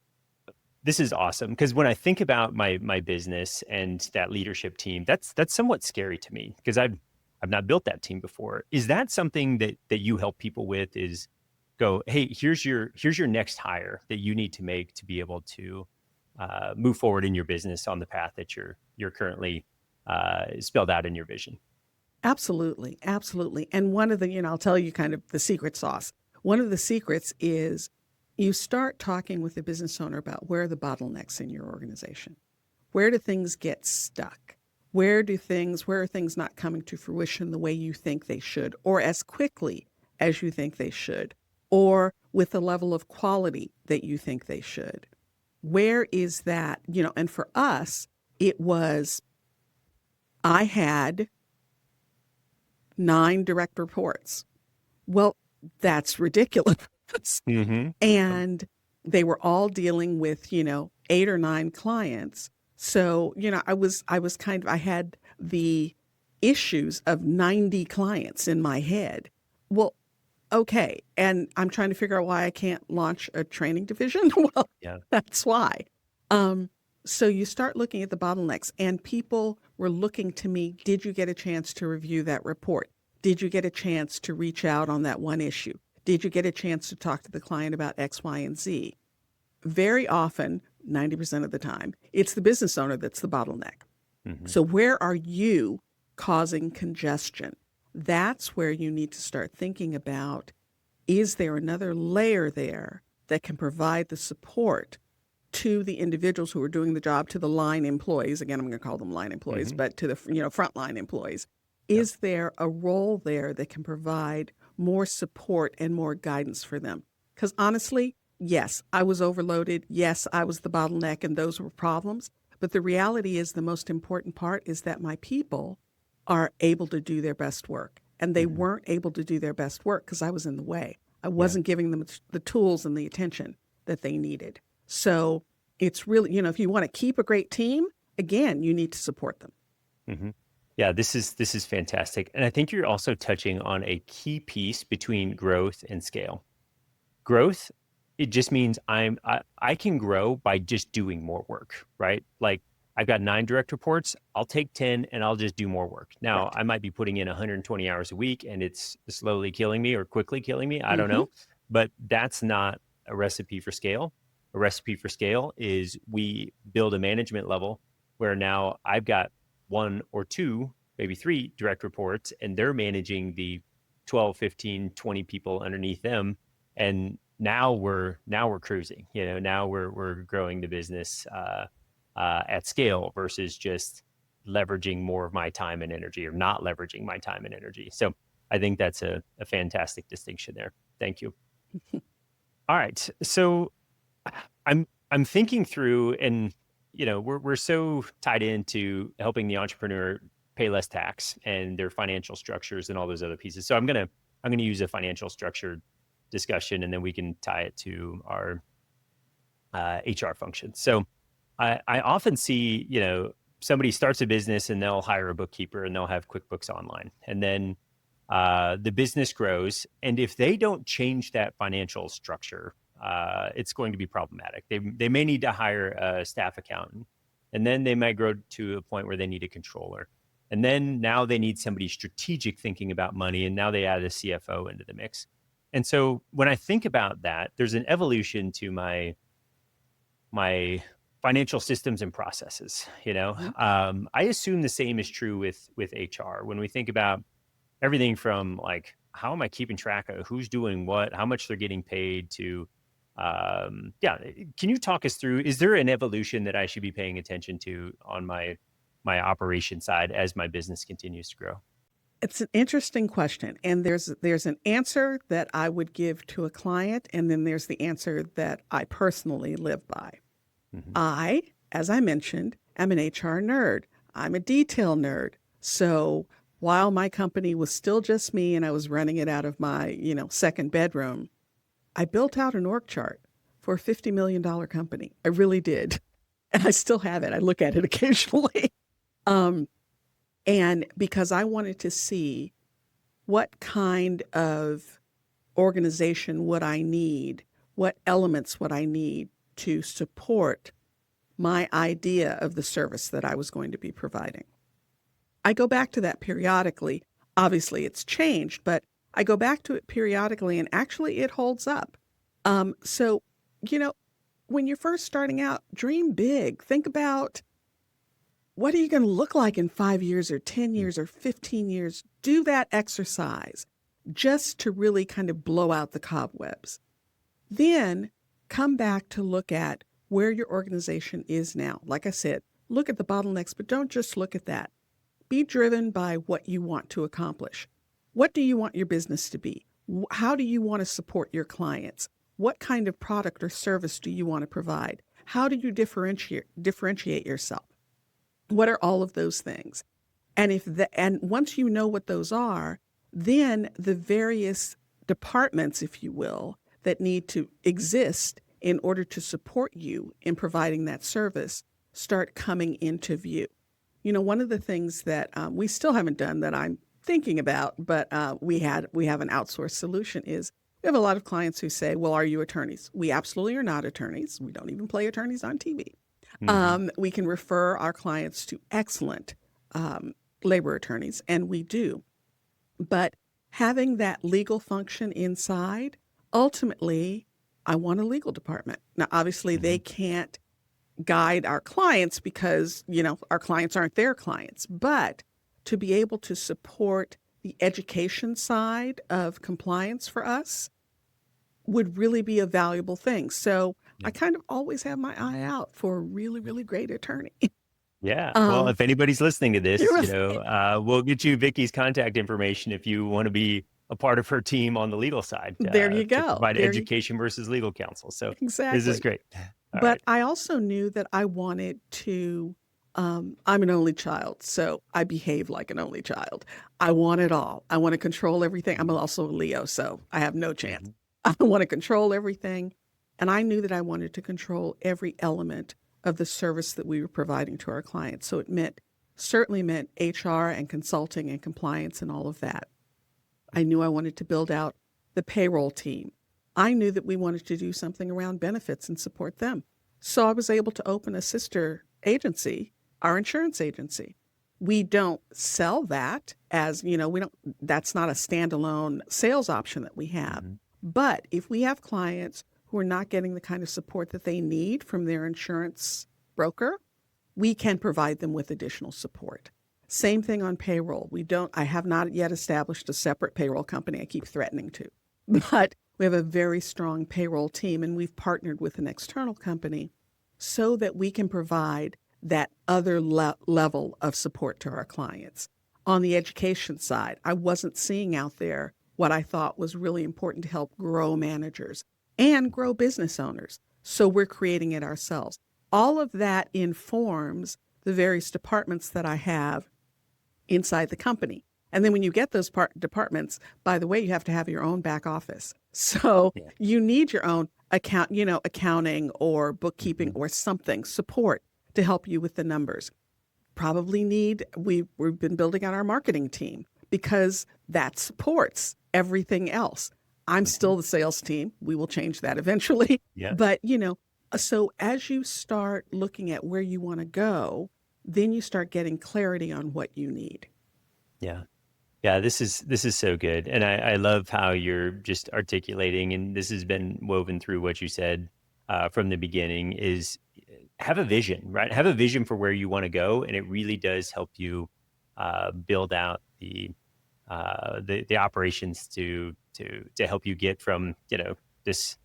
awesome, because when I think about my business and that leadership team, that's somewhat scary to me, because I've not built that team before. Is that something that you help people with? Is go, hey, here's your next hire that you need to make to be able to move forward in your business on the path that you're currently spelled out in your vision? Absolutely, absolutely. And one of the, I'll tell you kind of the secret sauce. One of the secrets is you start talking with the business owner about where are the bottlenecks in your organization. Where do things get stuck? Where are things not coming to fruition the way you think they should, or as quickly as you think they should, or with the level of quality that you think they should? Where is that? And for us, it was, I had 9 direct reports. Well, that's ridiculous. Mm-hmm. And they were all dealing with, 8 or 9 clients. So, I had the issues of 90 clients in my head. Well, okay. And I'm trying to figure out why I can't launch a training division. Well, Yeah. that's why. So you start looking at the bottlenecks, and people were looking to me, did you get a chance to review that report? Did you get a chance to reach out on that one issue? Did you get a chance to talk to the client about X, Y, and Z? Very often, 90% of the time, it's the business owner that's the bottleneck. Mm-hmm. So where are you causing congestion? That's where you need to start thinking about, is there another layer there that can provide the support to the individuals who are doing the job, to the line employees? Again, I'm going to call them line employees, Mm-hmm. but to the frontline employees. Yep. Is there a role there that can provide more support and more guidance for them? Because honestly, yes, I was overloaded. Yes, I was the bottleneck, and those were problems. But the reality is, the most important part is that my people are able to do their best work. And they Mm-hmm. weren't able to do their best work because I was in the way. I Yeah. wasn't giving them the tools and the attention that they needed. So it's really, if you want to keep a great team, again, you need to support them. Mm-hmm. Yeah, this is fantastic. And I think you're also touching on a key piece between growth and scale. Growth, it just means I can grow by just doing more work, right? Like, I've got 9 direct reports. I'll take 10 and I'll just do more work. Now, Right. I might be putting in 120 hours a week and it's slowly killing me or quickly killing me. I don't Mm-hmm. know. But that's not a recipe for scale. A recipe for scale is we build a management level where now I've got 1 or 2, maybe 3 direct reports, and they're managing the 12, 15, 20 people underneath them. And now we're cruising. Now we're growing the business at scale versus just leveraging more of my time and energy, or not leveraging my time and energy. So I think that's a fantastic distinction there. Thank you. All right, so I'm thinking through, and we're so tied into helping the entrepreneur pay less tax and their financial structures and all those other pieces. So I'm gonna use a financial structure discussion, and then we can tie it to our HR function. So I often see, somebody starts a business and they'll hire a bookkeeper and they'll have QuickBooks Online, and then the business grows, and if they don't change that financial structure, it's going to be problematic. They may need to hire a staff accountant, and then they might grow to a point where they need a controller, and then now they need somebody strategic thinking about money, and now they add a CFO into the mix. And so when I think about that, there's an evolution to my financial systems and processes. Mm-hmm. I assume the same is true with HR. When we think about everything from, like, how am I keeping track of who's doing what, how much they're getting paid, to yeah, can you talk us through, is there an evolution that I should be paying attention to on my operation side as my business continues to grow? It's an interesting question. And there's an answer that I would give to a client, and then there's the answer that I personally live by. Mm-hmm. I, as I mentioned, am an HR nerd. I'm a detail nerd. So while my company was still just me and I was running it out of my, second bedroom, I built out an org chart for a $50 million company. I really did. And I still have it. I look at it occasionally. And because I wanted to see what kind of organization would I need, what elements would I need to support my idea of the service that I was going to be providing. I go back to that periodically. Obviously, it's changed, but I go back to it periodically, and actually it holds up. So, when you're first starting out, dream big. Think about, what are you going to look like in 5 years or 10 years or 15 years? Do that exercise just to really kind of blow out the cobwebs. Then come back to look at where your organization is now. Like I said, look at the bottlenecks, but don't just look at that. Be driven by what you want to accomplish. What do you want your business to be? How do you want to support your clients? What kind of product or service do you want to provide? How do you differentiate yourself? What are all of those things? And once you know what those are, then the various departments, if you will, that need to exist in order to support you in providing that service start coming into view. One of the things that we still haven't done that I'm thinking about, but we have an outsourced solution is we have a lot of clients who say, well, are you attorneys? We absolutely are not attorneys. We don't even play attorneys on TV. We can refer our clients to excellent labor attorneys, and we do. But having that legal function inside, ultimately, I want a legal department. Now, obviously, they can't guide our clients because, our clients aren't their clients. But to be able to support the education side of compliance for us would really be a valuable thing. So I kind of always have my eye out for a really, really great attorney. Yeah. Well, if anybody's listening to this, Right. we'll get you Vicky's contact information if you want to be a part of her team on the legal side There you to go. provide education versus legal counsel. So this is Exactly. great. All But right. I also knew that I wanted to, I'm an only child, so I behave like an only child. I want it all. I want to control everything. I'm also a Leo, so I have no chance. I want to control everything. And I knew that I wanted to control every element of the service that we were providing to our clients. So it certainly meant HR and consulting and compliance and all of that. I knew I wanted to build out the payroll team. I knew that we wanted to do something around benefits and support them. So I was able to open a sister agency, our insurance agency. We don't sell that that's not a standalone sales option that we have. But if we have clients who are not getting the kind of support that they need from their insurance broker, we can provide them with additional support. Same thing on payroll. I have not yet established a separate payroll company. I keep threatening to, but we have a very strong payroll team, and we've partnered with an external company so that we can provide that other level of support to our clients. On the education side, I wasn't seeing out there what I thought was really important to help grow managers and grow business owners. So we're creating it ourselves. All of that informs the various departments that I have inside the company. And then when you get those departments, by the way, you have to have your own back office. So you need your own accounting or bookkeeping or something, support to help you with the numbers. We've been building out our marketing team because that supports everything else. I'm still the sales team. We will change that eventually. Yeah. But, so as you start looking at where you want to go, then you start getting clarity on what you need. Yeah. Yeah, this is so good. And I love how you're just articulating, and this has been woven through what you said from the beginning, is have a vision, right? Have a vision for where you want to go. And it really does help you build out the operations to help you get from, this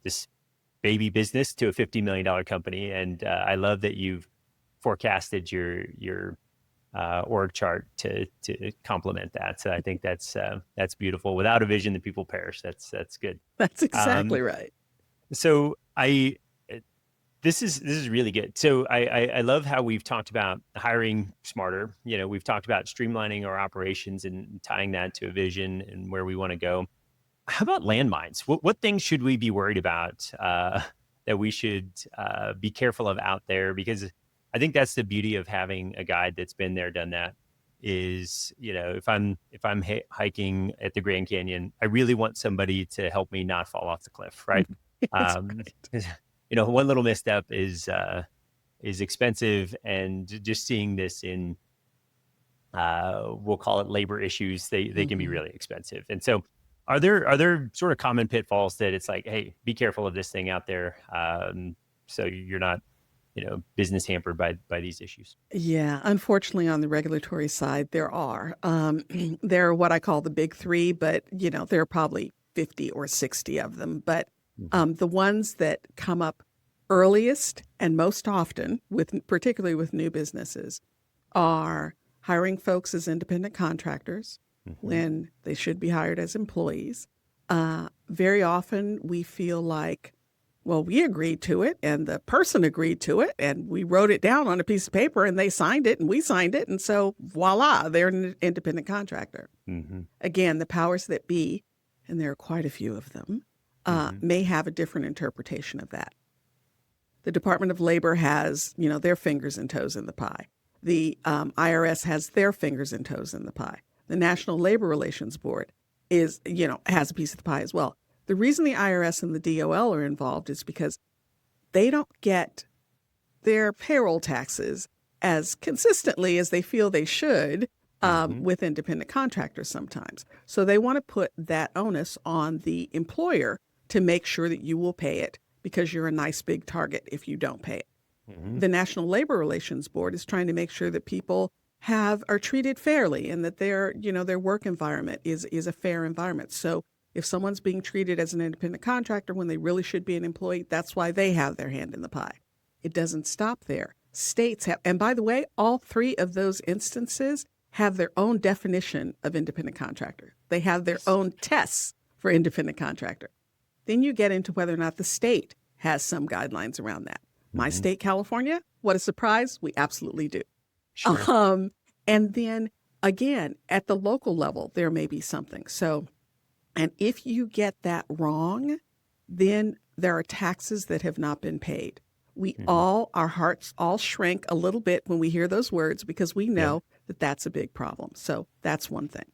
baby business to a $50 million company. And I love that you've forecasted your org chart to complement that. So I think that's beautiful. Without a vision, the people perish. That's good. That's exactly right. So this is really good. So I love how we've talked about hiring smarter. We've talked about streamlining our operations and tying that to a vision and where we want to go. How about landmines? What things should we be worried about that we should be careful of out there? Because I think that's the beauty of having a guide that's been there, done that. Is if I'm hiking at the Grand Canyon, I really want somebody to help me not fall off the cliff, right? One little misstep is expensive, and just seeing this in we'll call it labor issues, they can be really expensive. And so are there sort of common pitfalls that it's like, hey, be careful of this thing out there, so you're not business hampered by these issues? Yeah, unfortunately, on the regulatory side, there are. There are what I call the big three, but there are probably 50 or 60 of them. But the ones that come up earliest and most often, particularly with new businesses, are hiring folks as independent contractors when they should be hired as employees. Very often, we feel like Well, we agreed to it and the person agreed to it and we wrote it down on a piece of paper and they signed it and we signed it. And so voila, they're an independent contractor. Mm-hmm. Again, the powers that be, and there are quite a few of them, may have a different interpretation of that. The Department of Labor has, their fingers and toes in the pie. The IRS has their fingers and toes in the pie. The National Labor Relations Board has a piece of the pie as well. The reason the IRS and the DOL are involved is because they don't get their payroll taxes as consistently as they feel they should with independent contractors sometimes. So they want to put that onus on the employer to make sure that you will pay it because you're a nice big target if you don't pay it. The National Labor Relations Board is trying to make sure that people are treated fairly and that their work environment is a fair environment. So if someone's being treated as an independent contractor when they really should be an employee, that's why they have their hand in the pie. It doesn't stop there. States have, and by the way, all three of those instances have their own definition of independent contractor. They have their own tests for independent contractor. Then you get into whether or not the state has some guidelines around that. My state, California, what a surprise, we absolutely do. Sure. And then again, at the local level, there may be something. So, and if you get that wrong, then there are taxes that have not been paid. Our hearts all shrink a little bit when we hear those words because we know that that's a big problem. So that's one thing.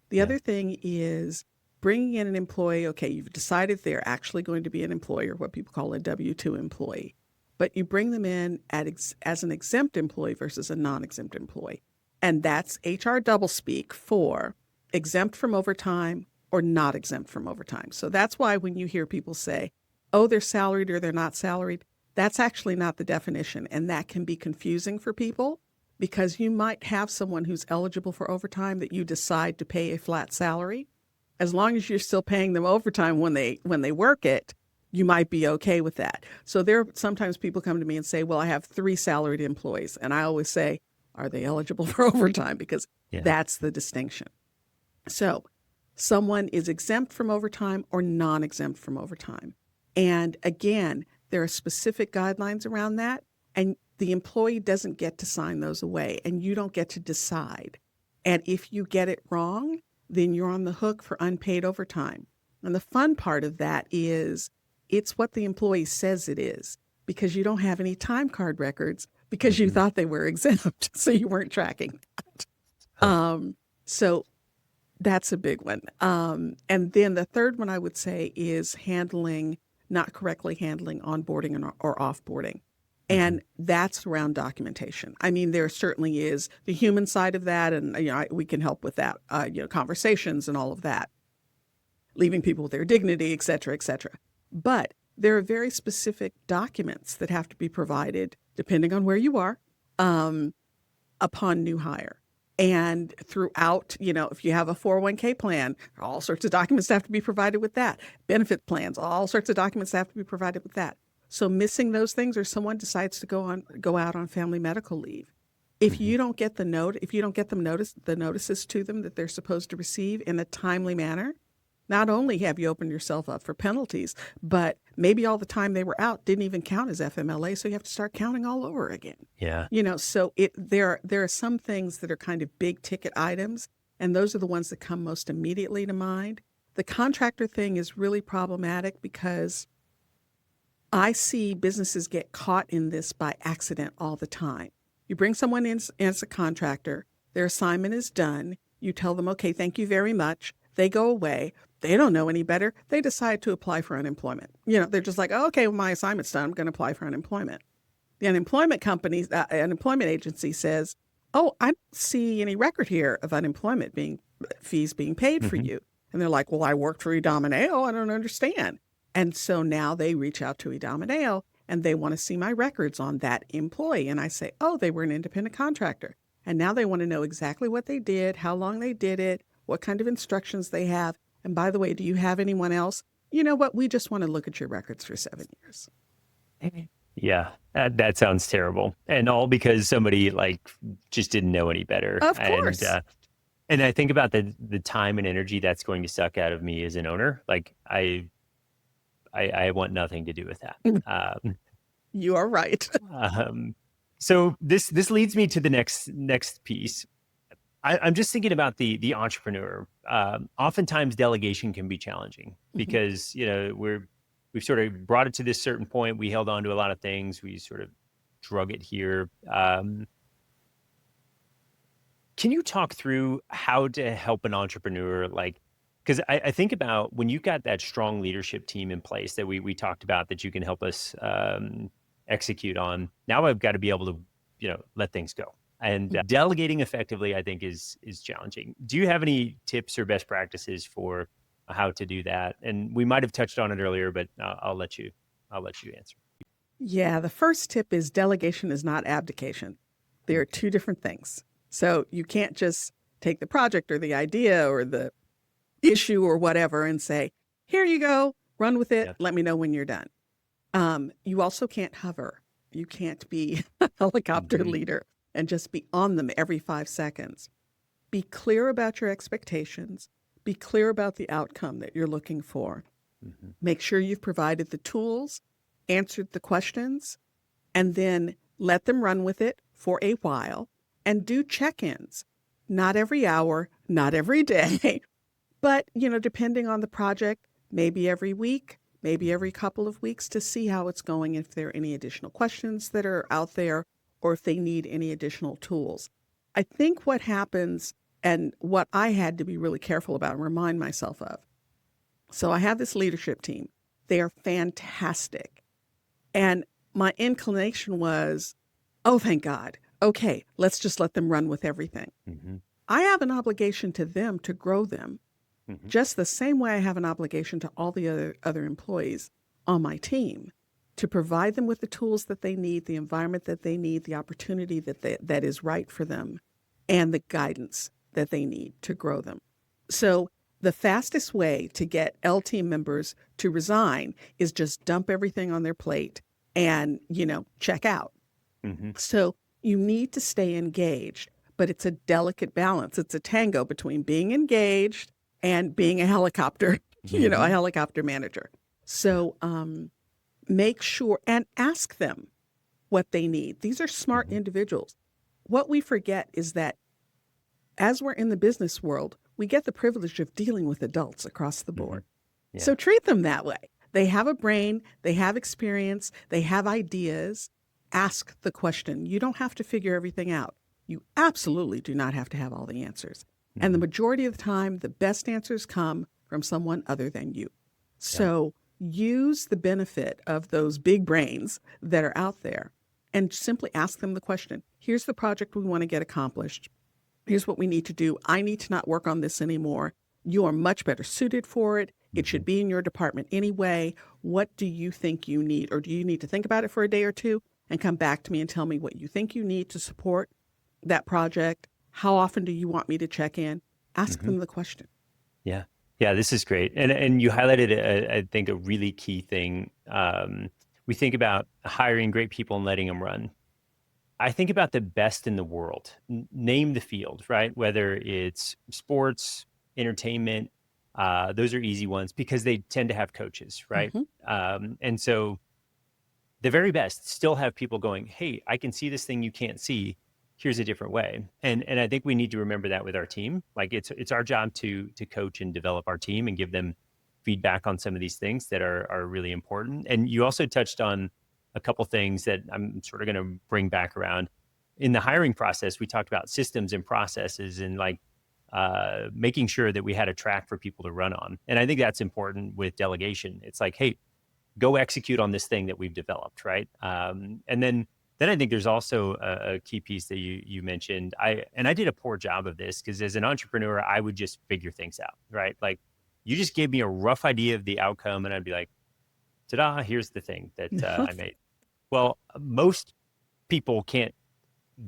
The other thing is bringing in an employee. Okay, you've decided they're actually going to be an employer, what people call a W-2 employee, but you bring them in as an exempt employee versus a non-exempt employee. And that's HR doublespeak for exempt from overtime or not exempt from overtime. So that's why when you hear people say, oh, they're salaried or they're not salaried, that's actually not the definition. And that can be confusing for people because you might have someone who's eligible for overtime that you decide to pay a flat salary. As long as you're still paying them overtime when they work it, you might be okay with that. So sometimes people come to me and say, well, I have 3 salaried employees. And I always say, are they eligible for overtime? Because that's the distinction. So someone is exempt from overtime or non-exempt from overtime. And again, there are specific guidelines around that. And the employee doesn't get to sign those away and you don't get to decide. And if you get it wrong, then you're on the hook for unpaid overtime. And the fun part of that is it's what the employee says it is because you don't have any time card records because you thought they were exempt, so you weren't tracking that. So that's a big one. And then the third one I would say is not correctly handling onboarding or offboarding. And that's around documentation. I mean, there certainly is the human side of that, and we can help with that, conversations and all of that, leaving people with their dignity, et cetera, et cetera. But there are very specific documents that have to be provided, depending on where you are, upon new hire. And throughout, if you have a 401k plan, all sorts of documents have to be provided with that. Benefit plans, all sorts of documents have to be provided with that. So missing those things, or someone decides to go out on family medical leave, if you don't get the notices to them that they're supposed to receive in a timely manner, not only have you opened yourself up for penalties, but maybe all the time they were out didn't even count as FMLA, so you have to start counting all over again. Yeah. So there are some things that are kind of big ticket items, and those are the ones that come most immediately to mind. The contractor thing is really problematic because I see businesses get caught in this by accident all the time. You bring someone in as a contractor, their assignment is done, you tell them, okay, thank you very much. They go away. They don't know any better. They decide to apply for unemployment. They're just like, oh, okay, well, my assignment's done. I'm going to apply for unemployment. The unemployment agency says, oh, I don't see any record here of unemployment fees being paid for you. And they're like, well, I worked for Idomeneo. I don't understand. And so now they reach out to Idomeneo and they want to see my records on that employee. And I say, oh, they were an independent contractor. And now they want to know exactly what they did, how long they did it, what kind of instructions they have. And by the way, do you have anyone else? You know what? We just want to look at your records for 7 years. Yeah, that sounds terrible. And all because somebody just didn't know any better. Of course. And I think about the time and energy that's going to suck out of me as an owner. I want nothing to do with that. You are right. So this leads me to the next piece. I'm just thinking about the entrepreneur. Oftentimes delegation can be challenging because, we've sort of brought it to this certain point. We held on to a lot of things. We sort of drug it here. Can you talk through how to help an entrepreneur? Because I think about when you've got that strong leadership team in place that we talked about that you can help us execute on. Now I've got to be able to, let things go. And delegating effectively, I think, is challenging. Do you have any tips or best practices for how to do that? And we might have touched on it earlier, but I'll let you answer. Yeah, the first tip is delegation is not abdication. There are two different things. So you can't just take the project or the idea or the issue or whatever and say, here you go, run with it, let me know when you're done. You also can't hover. You can't be a helicopter leader and just be on them every 5 seconds. Be clear about your expectations. Be clear about the outcome that you're looking for. Make sure you've provided the tools, answered the questions, and then let them run with it for a while and do check-ins. Not every hour, not every day, but, depending on the project, maybe every week, maybe every couple of weeks to see how it's going, if there are any additional questions that are out there, or if they need any additional tools. I think what happens, and what I had to be really careful about and remind myself of. So I have this leadership team. They are fantastic. And my inclination was, oh, thank God. Okay, let's just let them run with everything. I have an obligation to them to grow them, just the same way I have an obligation to all the other employees on my team, to provide them with the tools that they need, the environment that they need, the opportunity that is right for them, and the guidance that they need to grow them. So the fastest way to get L team members to resign is just dump everything on their plate and, check out. So you need to stay engaged, but it's a delicate balance. It's a tango between being engaged and being a helicopter, a helicopter manager. So make sure and ask them what they need. These are smart individuals. What we forget is that as we're in the business world, we get the privilege of dealing with adults across the board. So treat them that way. They have a brain, they have experience, they have ideas. Ask the question. You don't have to figure everything out. You absolutely do not have to have all the answers. And the majority of the time, the best answers come from someone other than you. So use the benefit of those big brains that are out there and simply ask them the question. Here's the project we want to get accomplished. Here's what we need to do. I need to not work on this anymore. You are much better suited for it. It should be in your department anyway. What do you think you need? Or do you need to think about it for a day or two and come back to me and tell me what you think you need to support that project? How often do you want me to check in? Ask them the question. Yeah, this is great. And you highlighted, I think, a really key thing. We think about hiring great people and letting them run. I think about the best in the world. Name the field, right? Whether it's sports, entertainment, those are easy ones because they tend to have coaches, right? And so the very best still have people going, hey, I can see this thing you can't see. Here's a different way. And I think we need to remember that with our team. Like it's our job to coach and develop our team and give them feedback on some of these things that are really important. And you also touched on a couple things that I'm sort of going to bring back around. In the hiring process, we talked about systems and processes and making sure that we had a track for people to run on. And I think that's important with delegation. It's like, hey, go execute on this thing that we've developed, right? And then I think there's also a key piece that you mentioned. I did a poor job of this because as an entrepreneur, I would just figure things out, right? Like you just gave me a rough idea of the outcome and I'd be like, ta-da, here's the thing that I made. Well, most people can't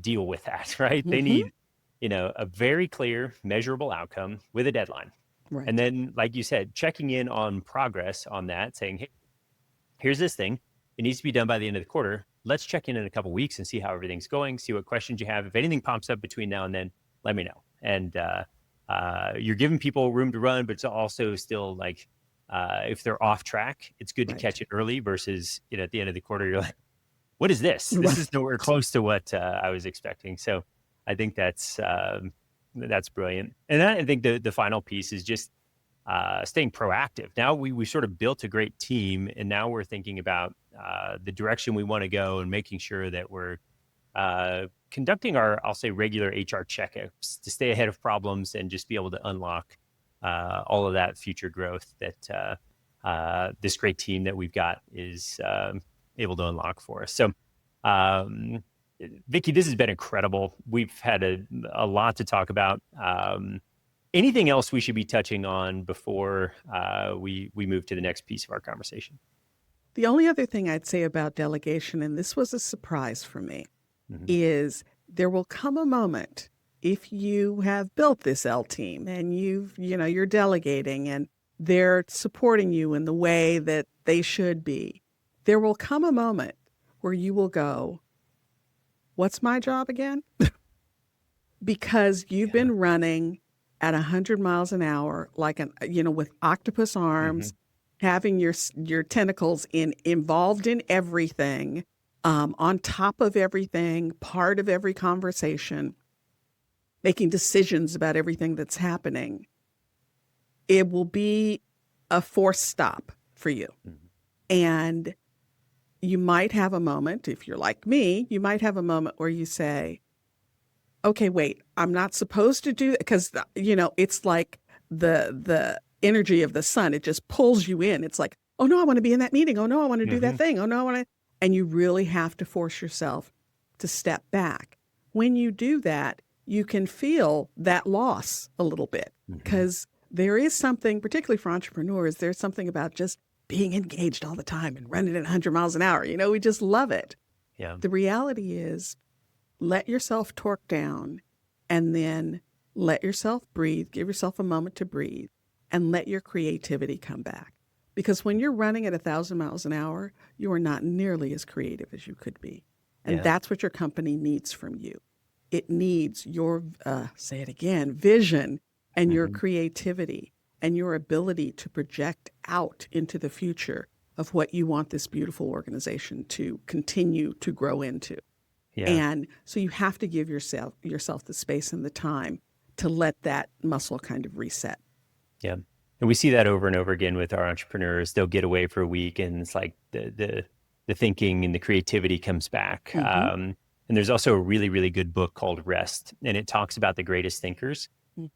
deal with that, right? They need, a very clear, measurable outcome with a deadline. Right. And then, like you said, checking in on progress on that, saying, hey, here's this thing. It needs to be done by the end of the quarter. Let's check in a couple of weeks and see how everything's going, see what questions you have. If anything pops up between now and then, let me know. And you're giving people room to run, but it's also still if they're off track, it's good to Right. catch it early versus, at the end of the quarter, you're like, what is this? This is Right. nowhere close to what I was expecting. So I think that's brilliant. And then I think the final piece is just staying proactive. Now we sort of built a great team, and now we're thinking about the direction we want to go and making sure that we're conducting our, I'll say, regular HR checkups to stay ahead of problems and just be able to unlock all of that future growth that this great team that we've got is able to unlock for us. So, Vicki, this has been incredible. We've had a lot to talk about. Anything else we should be touching on before we move to the next piece of our conversation? The only other thing I'd say about delegation, and this was a surprise for me, is there will come a moment if you have built this L team and you're delegating and they're supporting you in the way that they should be. There will come a moment where you will go, what's my job again? Because you've been running at 100 miles an hour, like with octopus arms, having your tentacles involved in everything, on top of everything, part of every conversation, making decisions about everything that's happening. It will be a forced stop for you. And you might have a moment, if you're like me, you might have a moment where you say, okay, wait, I'm not supposed to do that, because, it's like the energy of the sun. It just pulls you in. It's like, oh no, I want to be in that meeting. Oh no, I want to do that thing. Oh no, I want to. And you really have to force yourself to step back. When you do that, you can feel that loss a little bit, because there is something, particularly for entrepreneurs, there's something about just being engaged all the time and running at 100 miles an hour. We just love it. Yeah. The reality is, let yourself torque down and then let yourself breathe. Give yourself a moment to breathe and let your creativity come back. Because when you're running at 1,000 miles an hour, you are not nearly as creative as you could be. And that's what your company needs from you. It needs your, say it again, vision and your creativity and your ability to project out into the future of what you want this beautiful organization to continue to grow into. Yeah. And so you have to give yourself the space and the time to let that muscle kind of reset. Yeah. And we see that over and over again with our entrepreneurs. They'll get away for a week and it's like the thinking and the creativity comes back. And there's also a really, really good book called Rest, and it talks about the greatest thinkers.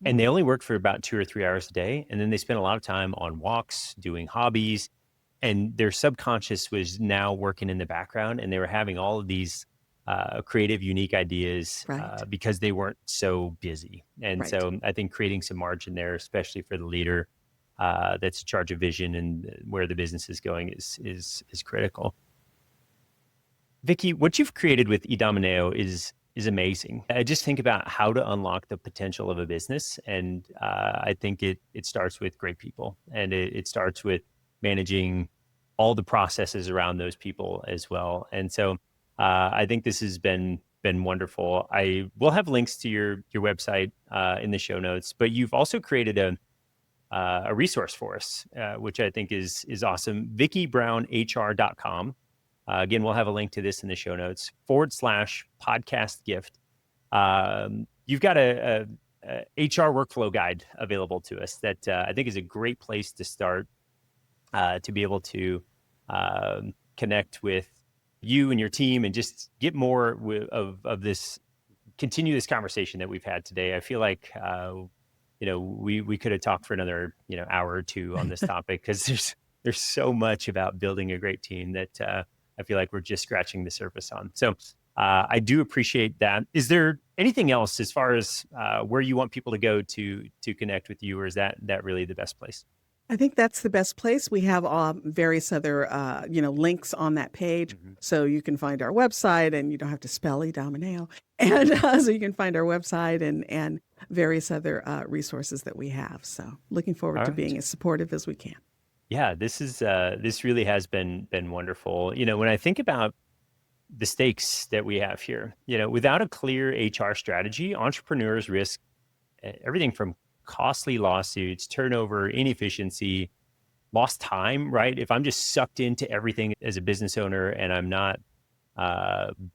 And they only work for about 2 or 3 hours a day. And then they spend a lot of time on walks, doing hobbies, and their subconscious was now working in the background, and they were having all of these creative, unique ideas because they weren't so busy. And so I think creating some margin there, especially for the leader that's in charge of vision and where the business is going, is critical. Vicki, what you've created with Idomeneo is amazing. I just think about how to unlock the potential of a business. And I think it starts with great people, and it starts with managing all the processes around those people as well. And so I think this has been wonderful. I will have links to your website in the show notes, but you've also created a resource for us, which I think is awesome. VickyBrownHR.com. Again, we'll have a link to this in the show notes, /podcast gift. You've got a HR workflow guide available to us that I think is a great place to start to be able to connect with you and your team and just get more of this, continue this conversation that we've had today. I feel like, we could have talked for another, hour or two on this topic, because there's so much about building a great team that I feel like we're just scratching the surface on. So I do appreciate that. Is there anything else as far as where you want people to go to connect with you, or is that really the best place? I think that's the best place. We have various other, links on that page. So you can find our website, and you don't have to spell Idomeneo. And so you can find our website and various other resources that we have. So looking forward to being as supportive as we can. Yeah, this really has been wonderful. When I think about the stakes that we have here, without a clear HR strategy, entrepreneurs risk everything from costly lawsuits, turnover, inefficiency, lost time, right? If I'm just sucked into everything as a business owner and I'm not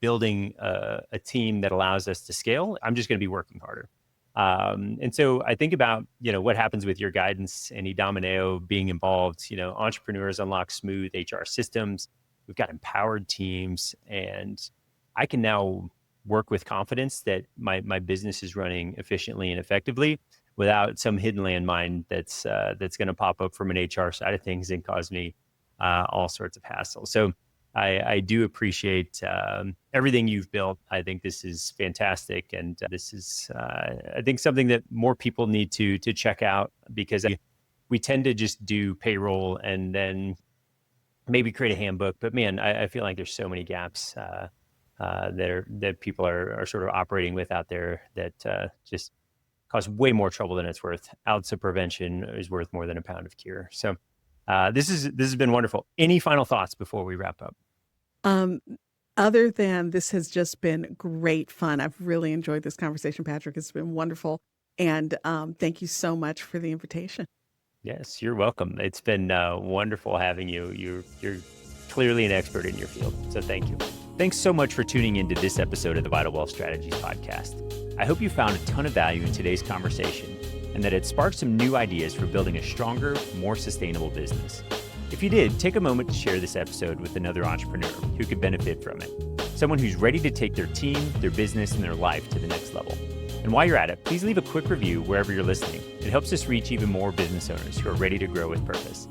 building a team that allows us to scale, I'm just going to be working harder. And so I think about, what happens with your guidance and Idomeneo being involved. Entrepreneurs unlock smooth HR systems. We've got empowered teams, and I can now work with confidence that my business is running efficiently and effectively without some hidden landmine that's going to pop up from an HR side of things and cause me all sorts of hassle. So I do appreciate everything you've built. I think this is fantastic, and this is I think something that more people need to check out, because we tend to just do payroll and then maybe create a handbook. But man, I feel like there's so many gaps that people are sort of operating with out there that just cause way more trouble than it's worth. Ounce of prevention is worth more than a pound of cure. So this has been wonderful. Any final thoughts before we wrap up? Other than this has just been great fun. I've really enjoyed this conversation, Patrick. It's been wonderful. And thank you so much for the invitation. Yes, you're welcome. It's been wonderful having you. You're clearly an expert in your field. So thank you. Thanks so much for tuning into this episode of the Vital Wealth Strategies podcast. I hope you found a ton of value in today's conversation and that it sparked some new ideas for building a stronger, more sustainable business. If you did, take a moment to share this episode with another entrepreneur who could benefit from it. Someone who's ready to take their team, their business, and their life to the next level. And while you're at it, please leave a quick review wherever you're listening. It helps us reach even more business owners who are ready to grow with purpose.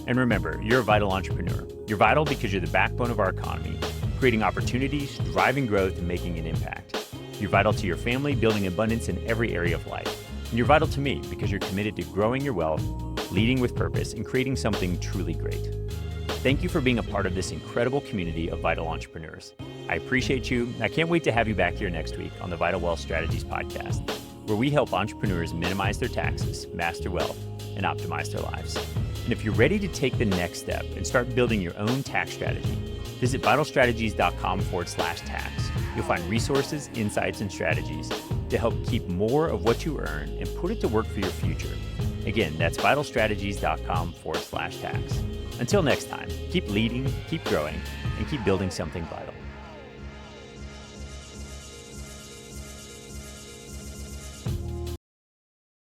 And remember, you're a vital entrepreneur. You're vital because you're the backbone of our economy, creating opportunities, driving growth, and making an impact. You're vital to your family, building abundance in every area of life. And you're vital to me because you're committed to growing your wealth, leading with purpose, and creating something truly great. Thank you for being a part of this incredible community of vital entrepreneurs. I appreciate you. I can't wait to have you back here next week on the Vital Wealth Strategies podcast, where we help entrepreneurs minimize their taxes, master wealth, and optimize their lives. And if you're ready to take the next step and start building your own tax strategy, visit vitalstrategies.com/tax. You'll find resources, insights, and strategies to help keep more of what you earn and put it to work for your future. Again, that's vitalstrategies.com/tax. Until next time, keep leading, keep growing, and keep building something vital.